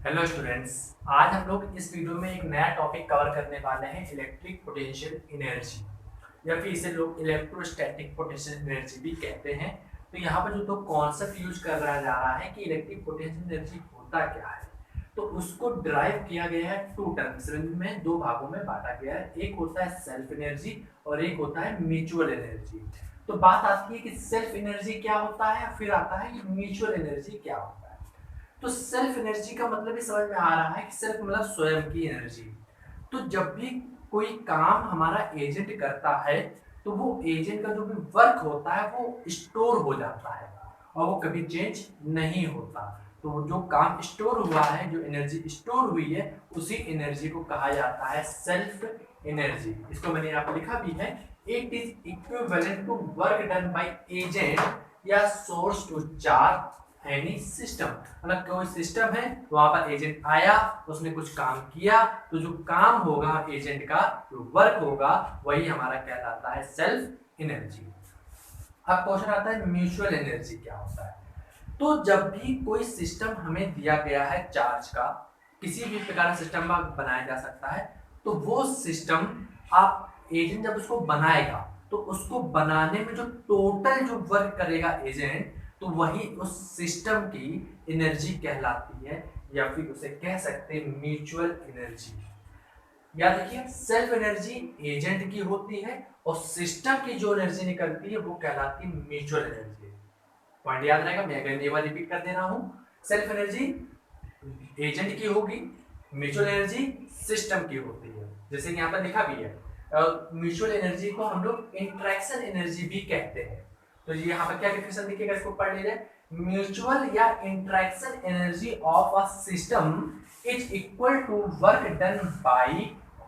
Hello students. आज हम लोग इस वीडियो में एक नया टॉपिक कवर करने वाले हैं, इलेक्ट्रिक पोटेंशियल एनर्जी या फिर इसे लोग इलेक्ट्रोस्टैटिक पोटेंशियल एनर्जी भी कहते हैं। तो यहाँ पर जो तो कॉन्सेप्ट यूज कर रहा जा रहा है कि इलेक्ट्रिक पोटेंशियल एनर्जी होता क्या है, तो उसको ड्राइव किया गया है टू टर्म्स में, दो भागों में बांटा गया है। एक होता है सेल्फ एनर्जी और एक होता है म्यूचुअल एनर्जी। तो बात आती है कि सेल्फ एनर्जी क्या होता है, फिर आता है कि म्यूचुअल एनर्जी क्या होता है। तो सेल्फ एनर्जी का मतलब ये समझ में आ रहा है कि सेल्फ मतलब स्वयं की एनर्जी। तो जब भी कोई काम हमारा एजेंट करता है तो वो एजेंट का जो भी वर्क होता है वो स्टोर हो जाता है और वो कभी चेंज नहीं होता। तो जो काम स्टोर हुआ है, जो एनर्जी स्टोर हुई है, उसी एनर्जी को कहा जाता है सेल्फ एनर्जी। इसको मैंने यहाँ पर लिखा भी है, it is equivalent to work done by agent या source to charge any system. मतलब कोई सिस्टम है, वहां पर एजेंट आया, उसने कुछ काम किया, तो जो काम होगा एजेंट का, जो वर्क होगा, वही हमारा कहलाता है सेल्फ एनर्जी। अब क्वेश्चन आता है म्यूचुअल एनर्जी क्या होता है। तो जब भी कोई सिस्टम हमें दिया गया है चार्ज का, किसी भी प्रकार का सिस्टम बनाया जा सकता है, तो वो सिस्टम आप एजेंट जब उसको बनाएगा तो उसको बनाने में जो टोटल जो वर्क करेगा एजेंट, तो वही उस सिस्टम की एनर्जी कहलाती है, या फिर उसे कह सकते हैं म्यूचुअल एनर्जी। याद रखिए, सेल्फ एनर्जी एजेंट की होती है और सिस्टम की जो एनर्जी निकलती है वो कहलाती है म्यूचुअल एनर्जी। पॉइंट याद रहेगा, मैं अगेन एक बार रिपीट कर दे रहा हूं। सेल्फ एनर्जी एजेंट की होगी, म्यूचुअल एनर्जी सिस्टम की होती है, जैसे यहाँ पर लिखा भी है। म्यूचुअल एनर्जी को हम लोग इंटरेक्शन एनर्जी भी कहते हैं। तो ये यहाँ पर क्या डिफिनेशन दिखेगा, इसको पढ़ लीजिए। म्यूचुअल या interaction energy of a system is equal to work done by,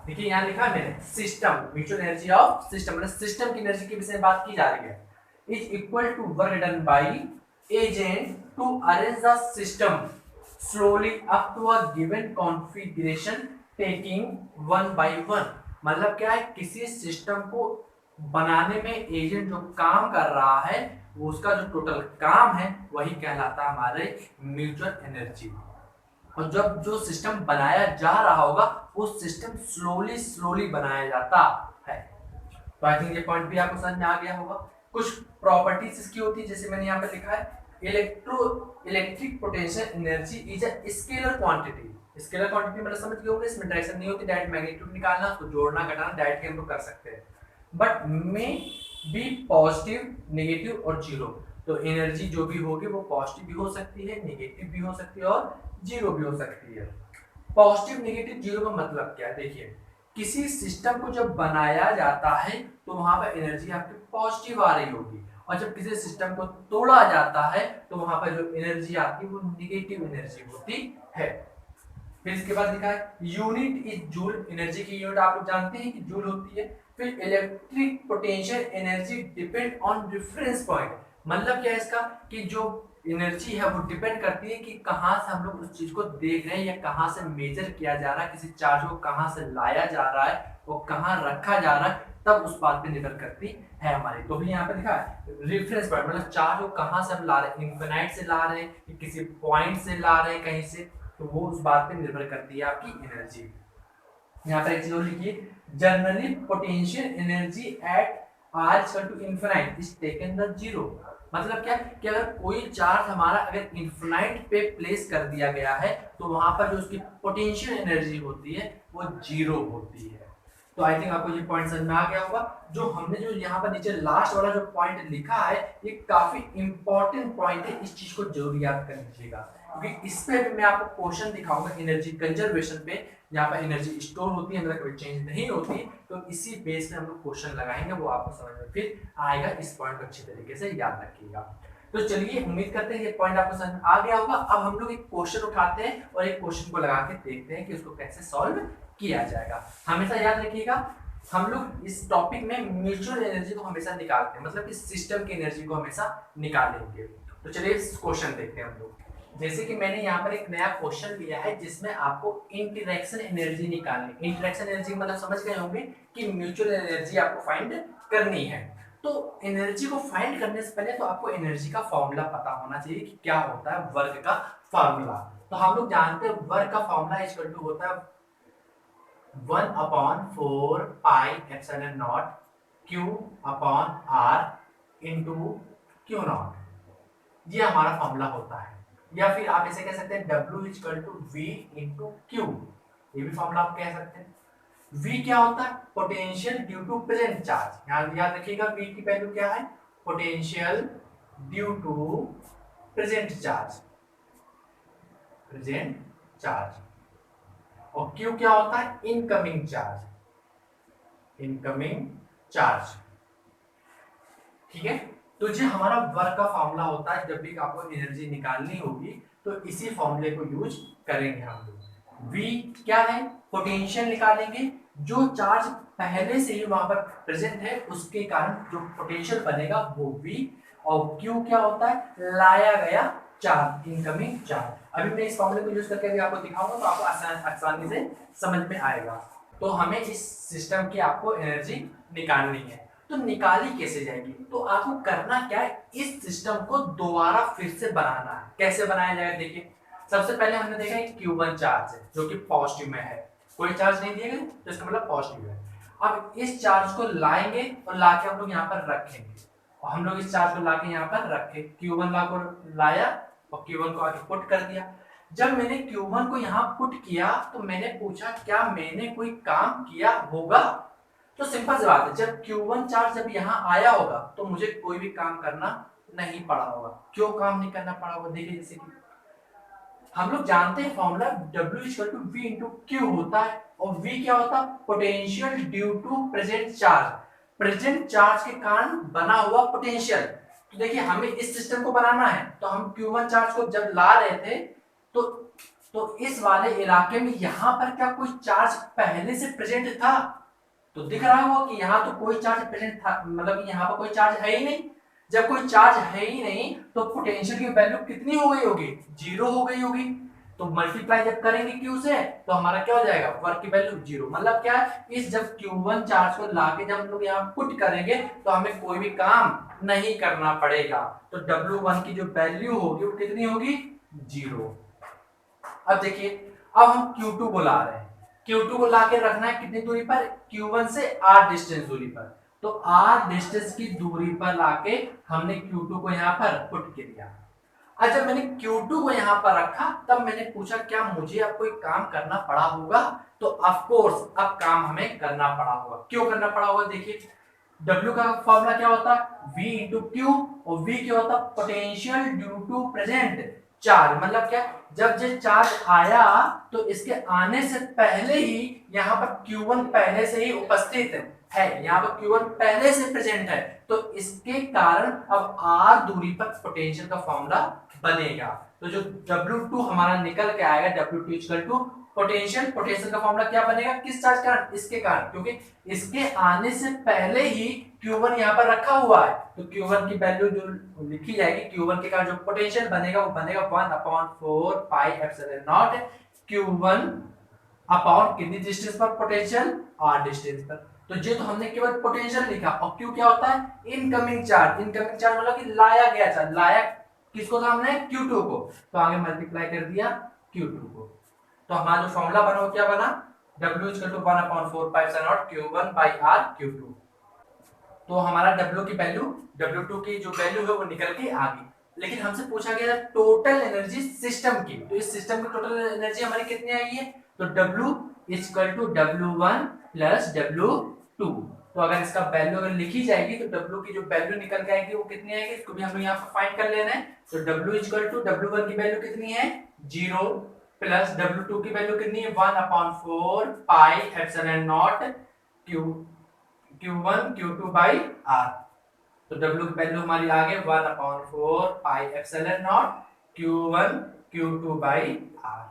देखिए यहाँ लिखा मैंने system, mutual energy of system, मतलब सिस्टम की एनर्जी के विषय में बात की जा रही है। Is equal to work done by agent to arrange the system slowly up to a given configuration taking one by one। मतलब क्या है, किसी सिस्टम को बनाने में एजेंट जो काम कर रहा है, वो उसका जो टोटल काम है वही कहलाता है हमारे म्यूचुअल एनर्जी। और जब जो सिस्टम बनाया जा रहा होगा वो सिस्टम स्लोली स्लोली बनाया जाता है। तो आई थिंक ये पॉइंट भी आपको समझ में आ गया होगा। कुछ प्रॉपर्टीज इसकी होती है, जैसे मैंने यहाँ पे लिखा है, electric potential energy is a scalar quantity. Scalar quantity मतलब समझ गए होंगे, इसमें डायरेक्शन नहीं होती, डायरेक्ट मैग्नीट्यूड निकालना, उसको जोड़ना घटाना डायरेक्ट हम लोग कर सकते हैं। But may be positive, negative और जीरो। तो एनर्जी जो भी होगी वो पॉजिटिव भी हो सकती है, नेगेटिव भी हो सकती है और जीरो भी हो सकती है। पॉजिटिव, नेगेटिव, जीरो का मतलब क्या है, देखिए किसी सिस्टम को जब बनाया जाता है तो वहां पर एनर्जी आपकी पॉजिटिव आ रही होगी, और जब किसी सिस्टम को तोड़ा जाता है तो वहां पर जो एनर्जी आती है वो नेगेटिव एनर्जी होती है। फिर इसके बाद लिखा है यूनिट इज जूल, एनर्जी की यूनिट आप लोग जानते हैं कि जूल होती है। फिर electric potential energy depend on reference point, मतलब क्या है इसका, कि जो एनर्जी है वो डिपेंड करती है कि कहाँ से हम लोग उस चीज को देख रहे हैं या कहाँ से मेजर किया जा रहा है, किसी चार्ज को कहाँ से लाया जा रहा है, वो कहाँ रखा जा रहा है, तब उस बात पे निर्भर करती है हमारी। तो भी यहाँ पे लिखा है रेफरेंस पॉइंट, मतलब चार्ज को कहाँ से हम ला रहे हैं, इन्फिनाइट से ला रहे हैं कि किसी पॉइंट से ला रहे हैं कहीं से, तो वो उस बात पे निर्भर करती है आपकी एनर्जी। यहाँ पर एक चीज और लिखिए, generally potential energy at r equal to infinite is taken the zero. मतलब क्या कि अगर कोई चार्ज हमारा अगर इन्फिनाइट पे प्लेस कर दिया गया है तो वहां पर जो उसकी पोटेंशियल एनर्जी होती है वो जीरो होती है। तो आई थिंक आपको ये पॉइंट समझ में आ गया होगा। जो हमने जो यहाँ पर नीचे लास्ट वाला जो पॉइंट लिखा है, ये काफी इंपॉर्टेंट पॉइंट है, इस चीज को जरूर याद कर लीजिएगा, क्योंकि इस पे मैं आपको क्वेश्चन दिखाऊंगा एनर्जी कंजर्वेशन पे, यहाँ पर एनर्जी स्टोर होती है, मतलब कभी चेंज नहीं होती। तो इसी बेस पे हम लोग क्वेश्चन लगाएंगे, वो आपको समझ में फिर आएगा। इस पॉइंट को अच्छी तरीके से याद रखिएगा। तो चलिए, उम्मीद करते हैं ये पॉइंट आपको समझ में आ गया होगा। अब हम लोग एक क्वेश्चन उठाते हैं और एक क्वेश्चन को लगा के देखते हैं कि उसको कैसे सॉल्व किया जाएगा। हमेशा याद रखिएगा, हम लोग इस टॉपिक में म्यूचुअल एनर्जी को हमेशा निकालते हैं, मतलब कि सिस्टम की एनर्जी को हमेशा निकालेंगे। तो चलिए क्वेश्चन देखते हैं हम लोग। जैसे कि मैंने यहाँ पर एक नया क्वेश्चन लिया है जिसमें आपको इंटरेक्शन एनर्जी निकालनी। इंटरेक्शन एनर्जी मतलब समझ गए होंगे कि म्यूचुअल एनर्जी आपको फाइंड करनी है। तो एनर्जी को फाइंड करने से पहले तो आपको एनर्जी का फॉर्मूला पता होना चाहिए कि क्या होता है वर्क का फॉर्मूला। तो हम लोग जानते हैं वर्क का फॉर्मूला इक्वल टू होता है 1/4 pi epsilon not Q upon R into Q not. ये हमारा फॉर्मूला होता है, या फिर आप इसे कह सकते हैं W equal to V into q. ये भी फॉर्मूला आप कह सकते हैं। V क्या होता है? Potential due to present charge. यहाँ याद रखिएगा V की वैल्यू क्या है? Potential due to present charge, present charge. और Q क्या होता है? Incoming charge, incoming charge. ठीक है, तो ये हमारा वर्क का फॉर्मूला होता है। जब भी आपको एनर्जी निकालनी होगी तो इसी फॉर्मूले को यूज करेंगे हम लोग। V क्या है? पोटेंशियल निकालेंगे, जो चार्ज पहले से ही वहां पर प्रेजेंट है उसके कारण जो पोटेंशियल बनेगा वो V। और Q क्या होता है? लाया गया चार्ज, इनकमिंग चार्ज। अभी मैं इस फॉर्मूले को यूज करके भी आपको दिखाऊंगा तो आपको आसानी से समझ में आएगा। तो हमें इस सिस्टम की आपको एनर्जी निकालनी है, तो निकाली कैसे जाएगी? तो आपको करना क्या है, इस सिस्टम को दोबारा फिर से बनाना है। कैसे बनाया जाएगा? देखिए, सबसे पहले हमने देखा है Q1 चार्ज है जो कि पॉजिटिव में है, कोई चार्ज नहीं दिया गया तो इसका मतलब पॉजिटिव है। अब इस चार्ज को लाएंगे और लाके हम लोग यहाँ पर रखेंगे, और हम लोग इस चार्ज को लाके यहाँ पर रखे, Q1 लाया और Q1 को आगे पुट कर दिया। जब मैंने Q1 को यहाँ पुट किया तो मैंने पूछा क्या मैंने कोई काम किया होगा? तो सिंपल सी बात है, जब Q1 चार्ज जब यहाँ आया होगा तो मुझे कोई भी काम करना नहीं पड़ा होगा। क्यों काम नहीं करना पड़ा होगा? देखिए, जैसे कि हम लोग जानते हैं formula W equal to V into q होता है, और V क्या होता है? Potential due to present charge, present charge के कारण बना हुआ पोटेंशियल। तो देखिए, हमें इस सिस्टम को बनाना है, तो हम Q1 चार्ज को जब ला रहे थे तो इस वाले इलाके में यहाँ पर क्या कोई चार्ज पहले से प्रेजेंट था? तो दिख रहा होगा कि यहाँ तो कोई चार्ज प्रेजेंट था, मतलब यहाँ पर कोई चार्ज है ही नहीं। जब कोई चार्ज है ही नहीं तो पोटेंशियल की वैल्यू कितनी हो गई होगी? 0 हो गई होगी। तो मल्टीप्लाई जब करेंगे Q से तो हमारा क्या हो जाएगा? वर्क की वैल्यू 0। मतलब क्या है, इस जब Q1 चार्ज को लाके जब हम लोग यहाँ पुट करेंगे तो हमें कोई भी काम नहीं करना पड़ेगा। तो W1 की जो वैल्यू होगी वो कितनी होगी? 0। अब देखिए, अब हम Q2 को ला रहे हैं, Q2 को लाके रखना है कितनी दूरी पर? Q1 से R डिस्टेंस दूरी पर। तो R डिस्टेंस की दूरी पर लाके हमने Q2 को यहाँ पर पुट कर दिया। अब जब मैंने Q2 को यहाँ पर रखा तब मैंने पूछा क्या मुझे अब कोई काम करना पड़ा होगा? तो ऑफ कोर्स अब काम हमें करना पड़ा होगा। क्यों करना पड़ा होगा? देखिए, W का फॉर्मूला क्या होता है? V इंटू क्यू, और V क्या होता है? Potential due to present charge. मतलब क्या, जब ये चार्ज आया तो इसके आने से पहले ही यहाँ पर Q1 पहले से ही उपस्थित है, यहाँ पर Q1 पहले से प्रेजेंट है, तो इसके कारण अब R दूरी पर पोटेंशियल का फॉर्मूला बनेगा। तो जो W2 हमारा निकल के आएगा, W2 equal to potential, potential का फॉर्मूला क्या बनेगा? किस चार्ज के कारण? इसके कारण, क्योंकि इसके आने से पहले ही Q1 यहाँ पर रखा हुआ है। तो Q1 की वैल्यू जो लिखी जाएगी, Q1 के कारण जो पोटेंशियल बनेगा वो बनेगा 1/4 pi epsilon naught Q1 upon कितनी डिस्टेंस पर? पोटेंशियल R डिस्टेंस पर। तो ये तो हमने केवल पोटेंशियल लिखा, और Q क्या होता है? Incoming charge. इनकमिंग चार्ज मतलब कि लाया गया चार्ज। लाया किसको था हमने? Q2 को। तो आगे मल्टीप्लाई कर दिया Q2 को। तो हमारा जो फॉर्मूला बना वो क्या बना? W equal to 1/4 pi epsilon naught Q1 by R Q2। तो हमारा W की वैल्यू, W2 की जो वैल्यू है वो निकल के आ गई। लेकिन हमसे पूछा गया टोटल एनर्जी सिस्टम की, तो इस सिस्टम की टोटल एनर्जी हमारी कितनी आई है? तो W equal to W1 plus W2। तो अगर इसका वैल्यू अगर लिखी जाएगी तो W की जो वैल्यू निकल के आएगी वो कितनी आएगी? इसको भी हम लोग यहाँ पर फाइंड कर लेना है। तो W इक्वल टू W1 की वैल्यू कितनी है? 0 प्लस W2 की वैल्यू कितनी है? 1/4 pi epsilon naught Q1 Q2 by R। तो W की वैल्यू हमारी आ गई 1/4 pi epsilon naught Q1 Q2 by R।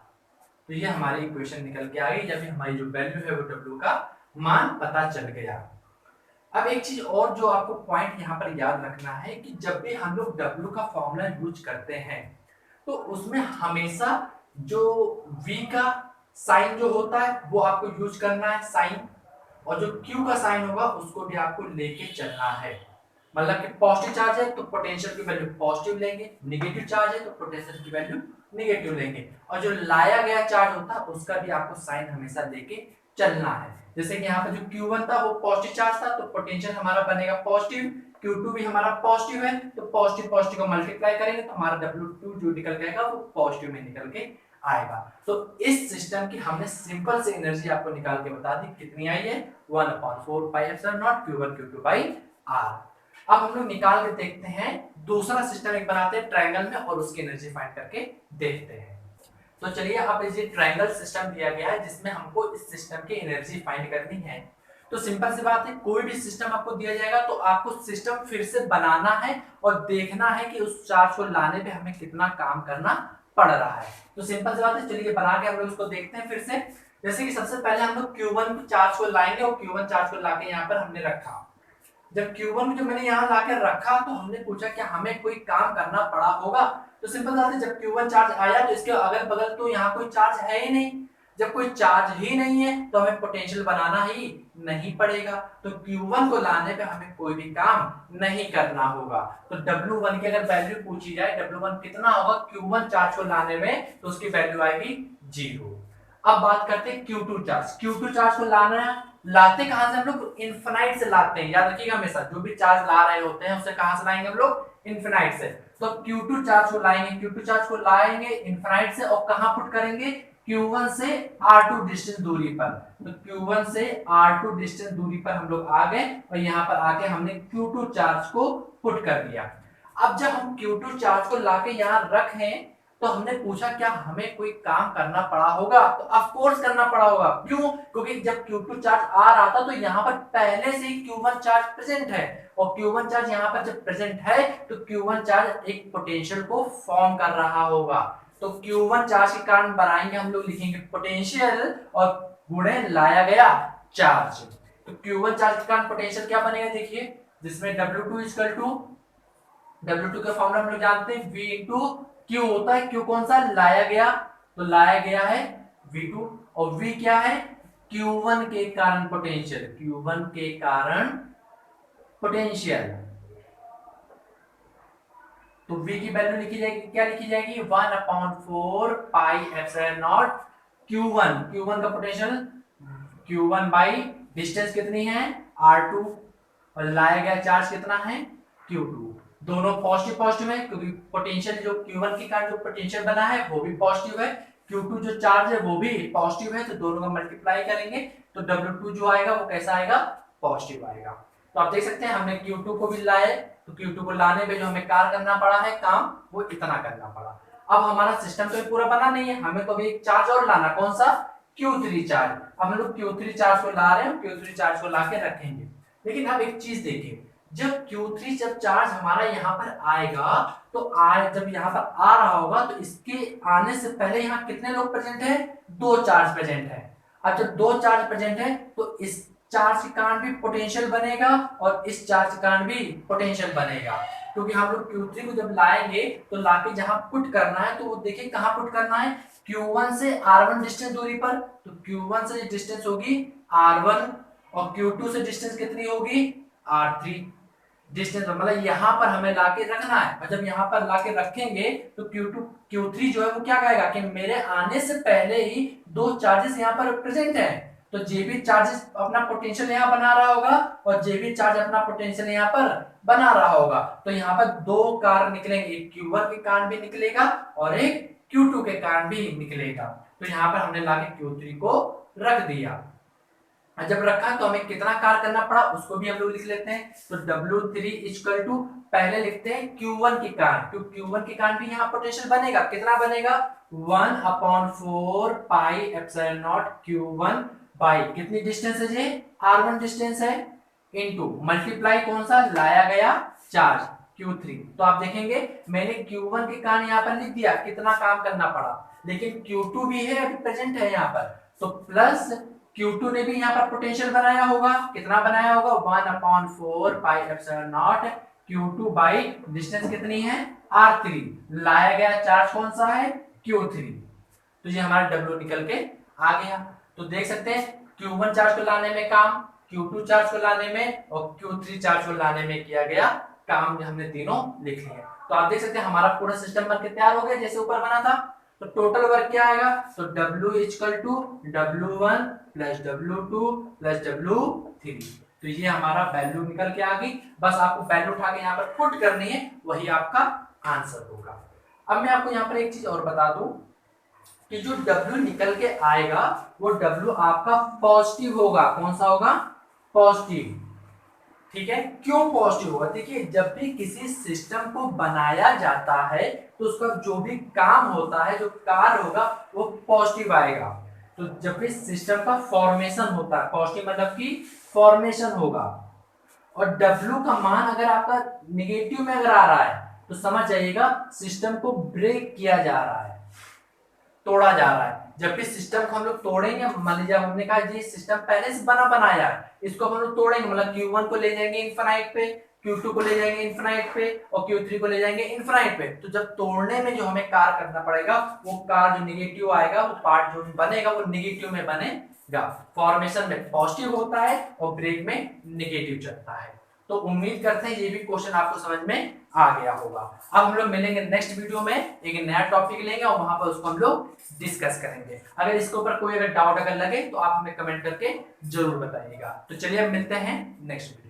तो ये हमारी इक्वेशन निकल के आ गई, जब हमारी जो वैल्यू है वो W का मान पता चल गया। अब एक चीज और जो आपको पॉइंट यहाँ पर याद रखना है कि जब भी हम लोग W का फॉर्मूला यूज करते हैं तो उसमें हमेशा जो V का साइन जो होता है वो आपको यूज करना है साइन, और जो Q का साइन होगा उसको भी आपको लेके चलना है। मतलब कि पॉजिटिव चार्ज है तो पोटेंशियल की वैल्यू पॉजिटिव लेंगे, नेगेटिव चार्ज है तो पोटेंशियल की वैल्यू नेगेटिव लेंगे, और जो लाया गया चार्ज होता है उसका भी आपको साइन हमेशा लेके चलना है। जैसे कि यहाँ पर जो Q1 था वो पॉजिटिव चार्ज था, तो पोटेंशियल हमारा बनेगा पॉजिटिव, Q2 भी हमारा पॉजिटिव है, तो पॉजिटिव पॉजिटिव को मल्टीप्लाई करेंगे तो हमारा W2 जो निकल के आएगा वो पॉजिटिव में निकल के आएगा। तो इस सिस्टम की हमने सिंपल से एनर्जी आपको निकाल के बता दी, कितनी आई है 1/4 pi epsilon naught Q1 Q2 by R। अब हम लोग निकाल के देखते हैं, दूसरा सिस्टम एक बनाते हैं ट्रायंगल में और उसकी एनर्जी फाइंड करके देखते हैं। तो चलिए, अब ये ट्रायंगल सिस्टम दिया गया है जिसमें हमको इस सिस्टम की एनर्जी फाइंड करनी है। तो सिंपल सी बात है, कोई भी सिस्टम आपको दिया जाएगा तो आपको सिस्टम फिर से बनाना है और देखना है कि उस चार्ज को लाने पे हमें कितना काम करना पड़ रहा है। तो सिंपल सी बात है, चलिए बना के हम लोग उसको देखते हैं फिर से। जैसे कि सबसे पहले हम लोग Q1 चार्ज को लाएंगे और Q1 चार्ज को लाके यहाँ पर हमने रखा। जब Q1 जो मैंने यहाँ लाके रखा तो हमने पूछा क्या हमें कोई काम करना पड़ा होगा। तो सिंपल बात है, जब Q1 चार्ज आया तो इसके अगल बगल तो यहाँ कोई चार्ज है ही नहीं। जब कोई चार्ज ही नहीं है तो हमें पोटेंशियल बनाना ही नहीं पड़ेगा, तो Q1 को लाने पे हमें कोई भी काम नहीं करना होगा। तो W1 की अगर वैल्यू पूछी जाए, W1 कितना होगा Q1 चार्ज को लाने में, तो उसकी वैल्यू आएगी 0। अब बात करते हैं Q2 चार्ज। Q2 चार्ज को लाना है, लाते कहां से हम लोग, इनफिनाइट से लाते हैं। याद रखिएगा हमेशा, जो भी चार्ज ला रहे होते हैं उसे कहां से लाएंगे हम लोग, इनफिनाइट से। तो Q2 चार्ज को लाएंगे, Q2 चार्ज को लाएंगे इनफिनाइट से और कहां पुट करेंगे, Q1 से R2 डिस्टेंस दूरी पर। तो Q1 से R2 डिस्टेंस दूरी पर हम लोग आ गए और यहाँ पर आके हमने Q2 चार्ज को पुट कर दिया। अब जब हम Q2 चार्ज को लाके यहाँ रखें तो हमने पूछा क्या हमें कोई काम करना पड़ा होगा, तो ऑफ कोर्स करना पड़ा होगा। क्यों, क्योंकि जब Q2 चार्ज आ रहा था तो यहाँ पर पहले से ही Q1 चार्ज प्रेजेंट है, और Q1 चार्ज यहाँ पर जब प्रेजेंट है तो Q1 चार्ज एक पोटेंशियल को फॉर्म कर रहा होगा। तो Q1 चार्ज के कारण बनाएंगे हम लोग, लिखेंगे पोटेंशियल और गुणे लाया गया चार्ज। तो Q1 चार्ज के कारण पोटेंशियल क्या बनेगा, देखिए, जिसमें W2 का फॉर्मूला हम लोग जानते हैं, V इंटू Q होता है। Q कौन सा, लाया गया, तो लाया गया है V2, और V क्या है, Q1 के कारण पोटेंशियल, Q1 के कारण पोटेंशियल। तो V की वैल्यू लिखी जाएगी, क्या लिखी जाएगी, 1/4 पाई एप्सिलॉन नॉट Q1 का पोटेंशियल Q1 बाई डिस्टेंस कितनी है R2, और लाया गया चार्ज कितना है Q2। दोनों पॉजिटिव पॉजिटिव है क्योंकि पोटेंशियल जो Q1 के कारण जो पोटेंशियल बना है वो भी पॉजिटिव है, Q2 जो चार्ज है वो भी पॉजिटिव है, तो दोनों का मल्टीप्लाई करेंगे तो W2 जो आएगा वो कैसा आएगा, पॉजिटिव आएगा। तो आप देख सकते हैं हमने Q2 को भी लाए, तो Q2 को लाने में जो हमें कार्य करना पड़ा है काम, वो इतना करना पड़ा। अब हमारा सिस्टम तो पूरा बना नहीं है, हमें तो अभी एक चार्ज और लाना, कौन सा, Q3 चार्ज। अब हम लोग Q3 चार्ज को ला रहे हैं, Q3 चार्ज को ला के रखेंगे। लेकिन अब एक चीज देखिए, जब Q3 जब चार्ज हमारा यहाँ पर आएगा तो जब यहाँ पर आ रहा होगा तो इसके आने से पहले यहाँ कितने लोग प्रेजेंट है, 2 चार्ज प्रेजेंट है। अब जब 2 चार्ज प्रेजेंट है तो इस चार्ज के कारण भी पोटेंशियल बनेगा और इस चार्ज के कारण भी पोटेंशियल बनेगा, क्योंकि हम लोग Q3 को जब लाएंगे तो लाके जहां पुट करना है तो वो देखिए कहां पुट करना है, Q1 से R1 डिस्टेंस दूरी पर। तो Q1 से डिस्टेंस होगी R1 और Q2 से डिस्टेंस कितनी होगी R3 डिस्टेंस, मतलब यहाँ पर हमें लाके रखना है। और जब यहाँ पर लाके रखेंगे तो Q3 जो है वो क्या कहेगा कि मेरे आने से पहले ही 2 चार्जेस यहाँ पर प्रेजेंट हैं, तो जे भी चार्जेस अपना पोटेंशियल यहाँ बना रहा होगा और जे भी चार्ज अपना पोटेंशियल यहाँ पर बना रहा होगा। तो यहाँ पर 2 कारण निकलेंगे, एक Q1 के कारण भी निकलेगा और एक Q2 के कारण भी निकलेगा। तो यहाँ पर हमने लाके Q3 को रख दिया। जब रखा तो हमें कितना कार्य करना पड़ा उसको भी हम लोग लिख लेते हैं। तो W3 इक्वल टू पहले लिखते हैं Q1 के कारण, क्योंकि Q1 के कारण भी यहाँ पोटेंशियल बनेगा, कितना बनेगा 1/4 pi epsilon naught Q1 by कितनी डिस्टेंस है जी, R1 डिस्टेंस है, इनटू मल्टीप्लाई कौन सा, लाया गया चार्ज Q3। तो आप देखेंगे मैंने Q1 के कारण यहाँ पर लिख दिया, कितना काम करना पड़ा, लेकिन Q2 भी है अभी प्रेजेंट है यहाँ पर, तो प्लस Q2 ने भी यहाँ पर पोटेंशियल बनाया होगा, कितना बनाया होगा 1/4 pi epsilon not Q2 by distance कितनी है R3, लाया गया चार्ज कौन सा है Q3। तो ये हमारा W निकल के आ गया। तो देख सकते हैं Q1 चार्ज को लाने में काम, Q2 चार्ज को लाने में और Q3 चार्ज को लाने में किया गया काम, हमने तीनों लिख लिया। तो आप देख सकते हैं हमारा पूरा सिस्टम बन के तैयार हो गया जैसे ऊपर बना था। तो टोटल वर्क क्या आएगा, तो W equal to W1 plus W2 plus W3। तो ये हमारा वैल्यू निकल के आ गई। बस आपको वैल्यू उठा के यहाँ पर पुट करनी है, वही आपका आंसर होगा। अब मैं आपको यहाँ पर एक चीज और बता दूं कि जो W निकल के आएगा वो W आपका पॉजिटिव होगा। कौन सा होगा, पॉजिटिव। ठीक है, क्यों पॉजिटिव होगा, देखिए जब भी किसी सिस्टम को बनाया जाता है तो उसका जो भी काम होता है, जो कार्य होगा वो पॉजिटिव आएगा। तो जब भी सिस्टम का फॉर्मेशन होता है, पॉजिटिव मतलब कि फॉर्मेशन होगा, और W का मान अगर आपका निगेटिव में अगर आ रहा है तो समझ जाइएगा सिस्टम को ब्रेक किया जा रहा है, तोड़ा जा रहा है। जब भी सिस्टम को हम लोग तोड़ेंगे, मान लीजिए हमने कहा ये सिस्टम पहले से बनाया है, इसको हम लोग तोड़ेंगे, मतलब Q1 को ले जाएंगे इनफाइनाइट पे, Q2 को ले जाएंगे इनफाइनाइट पे, और Q3 को ले जाएंगे इनफाइनाइट पे। तो जब तोड़ने में जो हमें कार्य करना पड़ेगा, वो कार्य जो निगेटिव आएगा, वो पार्ट जो बनेगा वो निगेटिव में बनेगा। फॉर्मेशन में पॉजिटिव होता है और ब्रेक में निगेटिव चलता है। तो उम्मीद करते हैं ये भी क्वेश्चन आपको समझ में आ गया होगा। अब हम लोग मिलेंगे नेक्स्ट वीडियो में, एक नया टॉपिक लेंगे और वहां पर उसको हम लोग डिस्कस करेंगे। अगर इसके ऊपर कोई अगर डाउट अगर लगे तो आप हमें कमेंट करके जरूर बताइएगा। तो चलिए अब मिलते हैं नेक्स्ट वीडियो।